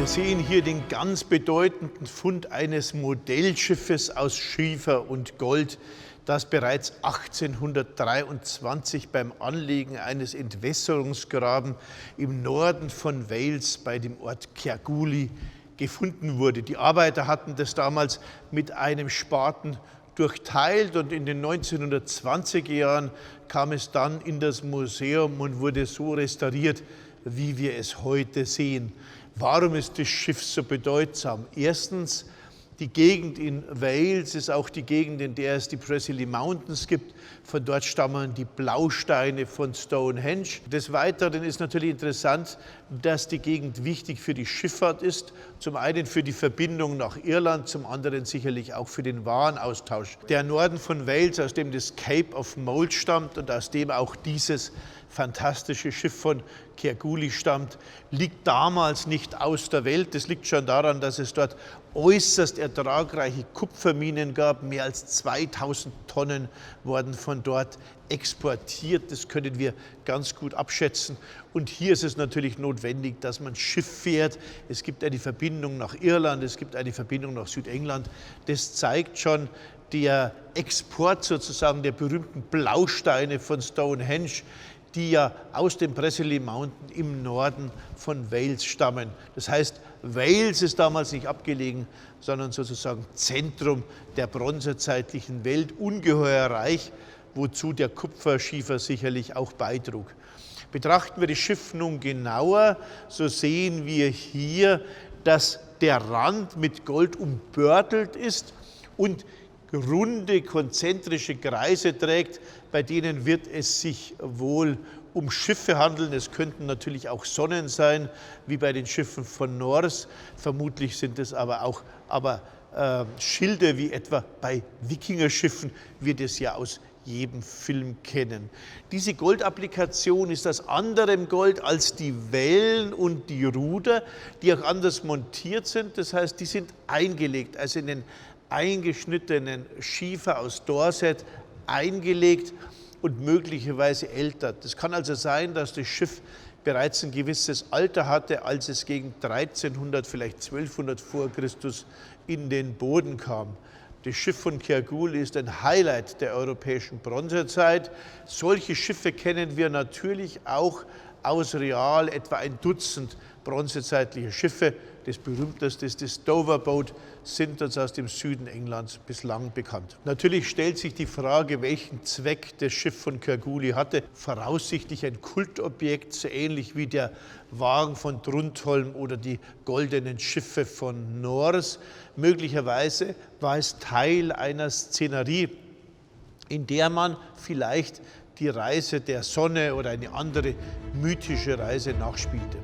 Wir sehen hier den ganz bedeutenden Fund eines Modellschiffes aus Schiefer und Gold, das bereits 1823 beim Anlegen eines Entwässerungsgrabens im Norden von Wales bei dem Ort Caergwrle gefunden wurde. Die Arbeiter hatten das damals mit einem Spaten durchteilt und in den 1920er Jahren kam es dann in das Museum und wurde so restauriert, wie wir es heute sehen. Warum ist das Schiff so bedeutsam? Erstens, die Gegend in Wales ist auch die Gegend, in der es die Preseli Mountains gibt. Von dort stammen die Blausteine von Stonehenge. Des Weiteren ist natürlich interessant, dass die Gegend wichtig für die Schifffahrt ist. Zum einen für die Verbindung nach Irland, zum anderen sicherlich auch für den Warenaustausch. Der Norden von Wales, aus dem das Cape of Mold stammt und aus dem auch dieses fantastische Schiff von Caergwrle stammt, liegt damals nicht aus der Welt. Das liegt schon daran, dass es dort äußerst ertragreiche Kupferminen gab. Mehr als 2000 Tonnen wurden von dort exportiert. Das können wir ganz gut abschätzen. Und hier ist es natürlich notwendig, dass man Schiff fährt. Es gibt eine Verbindung nach Irland, es gibt eine Verbindung nach Südengland. Das zeigt schon der Export sozusagen der berühmten Blausteine von Stonehenge, die ja aus dem Preseli Mountain im Norden von Wales stammen. Das heißt, Wales ist damals nicht abgelegen, sondern sozusagen Zentrum der bronzezeitlichen Welt, ungeheuer reich, wozu der Kupferschiefer sicherlich auch beitrug. Betrachten wir das Schiff nun genauer, so sehen wir hier, dass der Rand mit Gold umbördelt ist und runde, konzentrische Kreise trägt, bei denen wird es sich wohl um Schiffe handeln. Es könnten natürlich auch Sonnen sein, wie bei den Schiffen von Norse. Vermutlich sind es aber auch Schilde, wie etwa bei Wikingerschiffen, wir das ja aus jedem Film kennen. Diese Goldapplikation ist aus anderem Gold als die Wellen und die Ruder, die auch anders montiert sind. Das heißt, die sind eingelegt, also in den eingeschnittenen Schiefer aus Dorset eingelegt und möglicherweise älter. Das kann also sein, dass das Schiff bereits ein gewisses Alter hatte, als es gegen 1300, vielleicht 1200 vor Christus in den Boden kam. Das Schiff von Caergwrle ist ein Highlight der europäischen Bronzezeit. Solche Schiffe kennen wir natürlich auch aus Real, etwa ein Dutzend bronzezeitliche Schiffe. Das berühmteste ist das Dover Boat, sind uns aus dem Süden Englands bislang bekannt. Natürlich stellt sich die Frage, welchen Zweck das Schiff von Caergwrle hatte. Voraussichtlich ein Kultobjekt, so ähnlich wie der Wagen von Trundholm oder die goldenen Schiffe von Norse. Möglicherweise war es Teil einer Szenerie, in der man vielleicht die Reise der Sonne oder eine andere mythische Reise nachspielte.